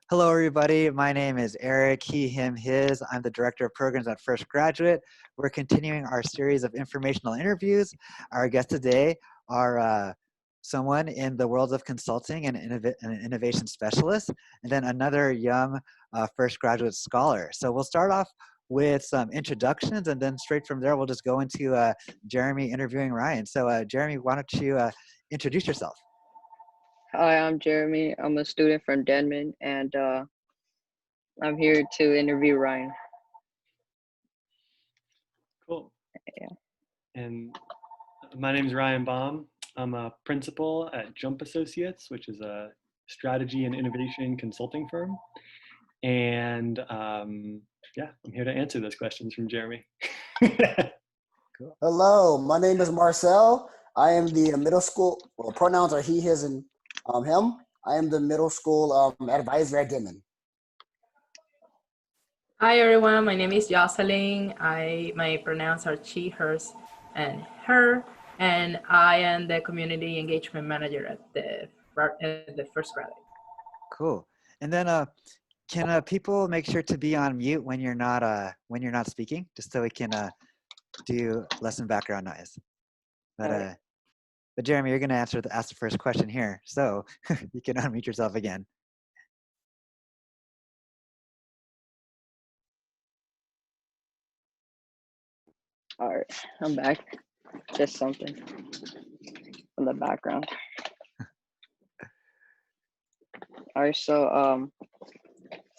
Hello, everybody. My name is Eric, he, him, his. I'm the Director of Programs at First Graduate. We're continuing our series of informational interviews. Our guests today are someone in the world of consulting and an innovation specialist, and then another young First Graduate scholar. So we'll start off with some introductions, and then straight from there, we'll just go into Jeremy interviewing Ryan. So Jeremy, why don't you introduce yourself? Hi, I'm Jeremy. I'm a student from Denman, and I'm here to interview Ryan. Cool. Yeah. And my name is Ryan Baum. I'm a principal at Jump Associates, which is a strategy and innovation consulting firm. And yeah, I'm here to answer those questions from Jeremy. Cool. Hello, my name is Marcel. I am the middle school, well, pronouns are he, his, and him. I am the middle school advisor at Denman. Hi everyone, my name is Jocelyn. My pronouns are she, hers, and her, and I am the community engagement manager at the First Graduate. Cool. And then can people make sure to be on mute when you're not speaking, just so we can do less background noise. But Jeremy, you're going to ask the first question here, so you can unmute yourself again. All right, I'm back. Just something in the background. All right, so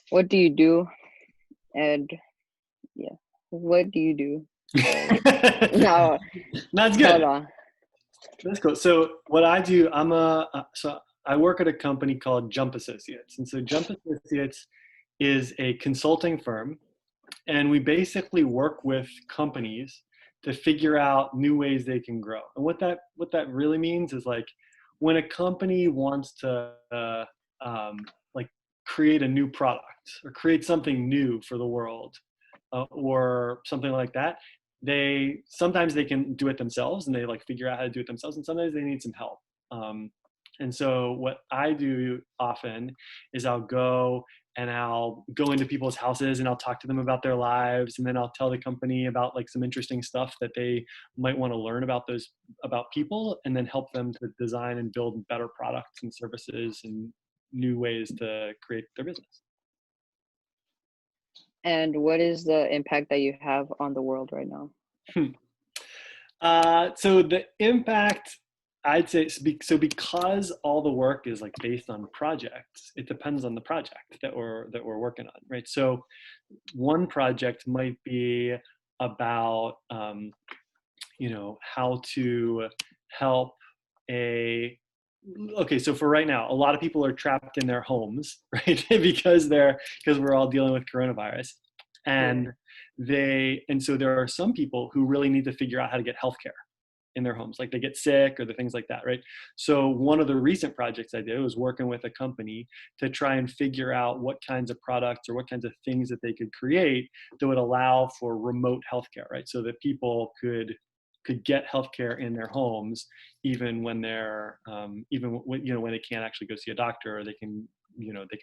what do you do? And yeah, what do you do? No, That's good. hold on. That's cool. So what I do, I work at a company called Jump Associates. And so Jump Associates is a consulting firm, and we basically work with companies to figure out new ways they can grow. And what that really means is, like, when a company wants to like create a new product or create something new for the world or something like that, sometimes they can do it themselves and they like figure out how to do it themselves, and sometimes they need some help. And so what I do often is I'll go into people's houses and I'll talk to them about their lives, and then I'll tell the company about like some interesting stuff that they might want to learn about people, and then help them to design and build better products and services and new ways to create their business. And what is the impact that you have on the world right now? So the impact, I'd say, so because all the work is like based on projects, it depends on the project that we're working on, right? So one project might be about how to help so for right now, a lot of people are trapped in their homes, right? because we're all dealing with coronavirus. And so there are some people who really need to figure out how to get healthcare in their homes, like they get sick or the things like that, right? So one of the recent projects I did was working with a company to try and figure out what kinds of products or what kinds of things that they could create that would allow for remote healthcare, right? So that people could get healthcare in their homes, even when they're when they can't actually go see a doctor, or they can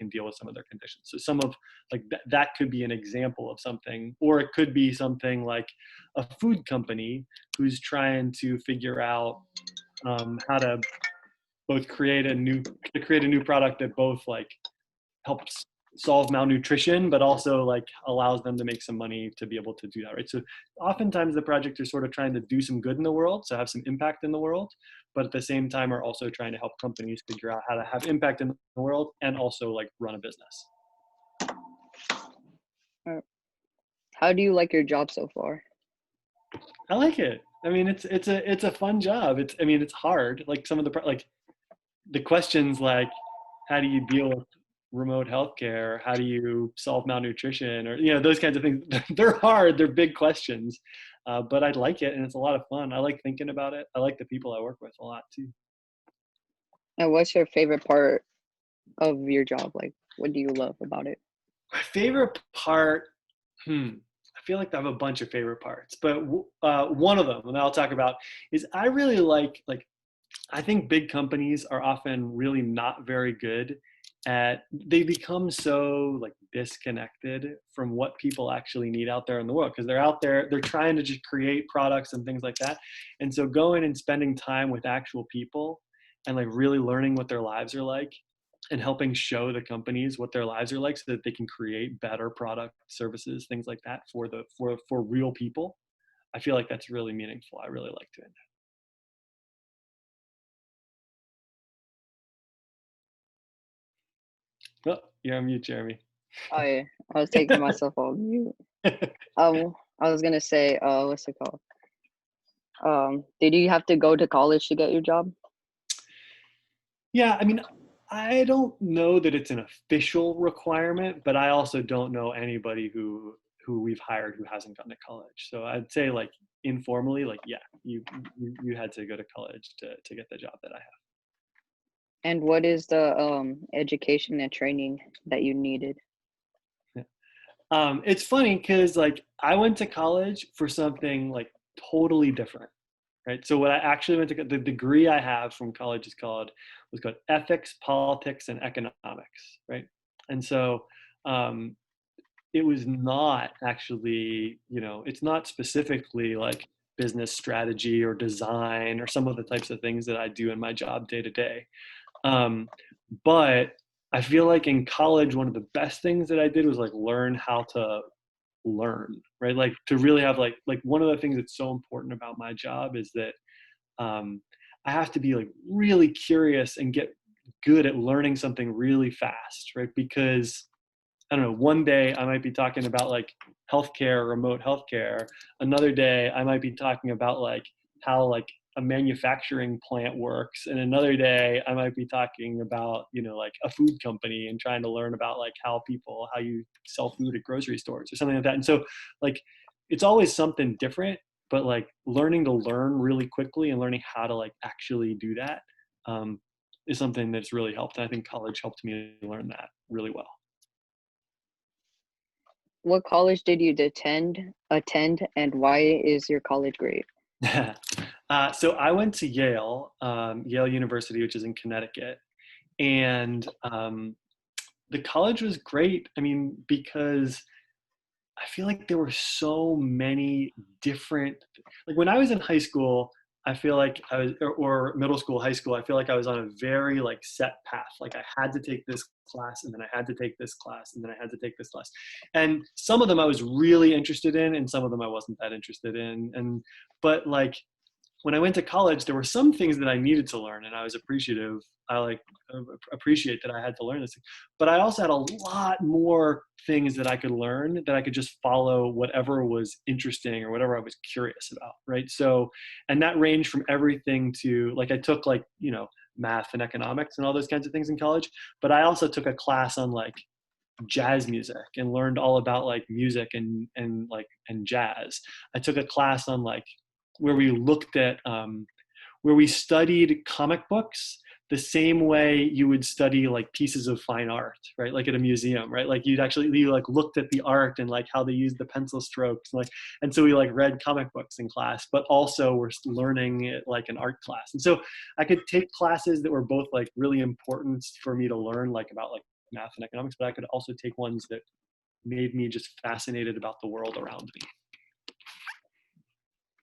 deal with some of their conditions. So some of like that could be an example of something, or it could be something like a food company who's trying to figure out how to both create a new product that both like helps solve malnutrition, but also like allows them to make some money to be able to do that, right? So oftentimes the project is sort of trying to do some good in the world, so have some impact in the world, but at the same time are also trying to help companies figure out how to have impact in the world and also like run a business. How do you like your job so far? I like it. I mean, it's a fun job. It's hard. Like some of the questions, like how do you deal with remote healthcare? How do you solve malnutrition? Or those kinds of things. They're hard. They're big questions, but I like it, and it's a lot of fun. I like thinking about it. I like the people I work with a lot too. And what's your favorite part of your job? Like, what do you love about it? My favorite part. I feel like I have a bunch of favorite parts, but one of them, and I'll talk about, is I really like I think big companies are often really not very good at, they become so like disconnected from what people actually need out there in the world, because they're out there, they're trying to just create products and things like that. And so going and spending time with actual people and like really learning what their lives are like and helping show the companies what their lives are like so that they can create better product, services, things like that for the for real people. I feel like that's really meaningful. I really like doing that. Oh, you're on mute, Jeremy. I was taking myself off mute. I was gonna say, what's it called? Did you have to go to college to get your job? Yeah, I mean, I don't know that it's an official requirement, but I also don't know anybody who we've hired who hasn't gone to college. So I'd say like informally, like yeah, you had to go to college to get the job that I have. And what is the education and training that you needed? It's funny because like I went to college for something like totally different, right? So what I actually went to, the degree I have from college was called ethics, politics, and economics, right? And so um, it was not actually, it's not specifically like business strategy or design or some of the types of things that I do in my job day to day. But I feel like in college, one of the best things that I did was like learn how to learn, right? Like to really have like one of the things that's so important about my job is that I have to be like really curious and get good at learning something really fast, right? Because I don't know, one day I might be talking about like healthcare, remote healthcare. Another day I might be talking about like how like a manufacturing plant works. And another day I might be talking about, like a food company and trying to learn about like how you sell food at grocery stores or something like that. And so like, it's always something different, but like learning to learn really quickly and learning how to like actually do that is something that's really helped. And I think college helped me learn that really well. What college did you attend, and why is your college great? So I went to Yale, Yale University, which is in Connecticut, and the college was great. I mean, because I feel like there were so many different, like when I was in high school, I feel like I was, or middle school, high school, I feel like I was on a very like set path. Like I had to take this class and then I had to take this class and then I had to take this class. And some of them I was really interested in and some of them I wasn't that interested in. But like when I went to college, there were some things that I needed to learn and I was appreciative. I like appreciate that I had to learn this, but I also had a lot more things that I could learn that I could just follow whatever was interesting or whatever I was curious about. Right. So, and that ranged from everything to like, I took like, math and economics and all those kinds of things in college, but I also took a class on like jazz music and learned all about like music and jazz. I took a class on like where we looked at where we studied comic books the same way you would study like pieces of fine art, right? Like at a museum, right? Like you like looked at the art and like how they used the pencil strokes, and so we like read comic books in class, but also we're learning it like an art class. And so I could take classes that were both like really important for me to learn, like about like math and economics, but I could also take ones that made me just fascinated about the world around me.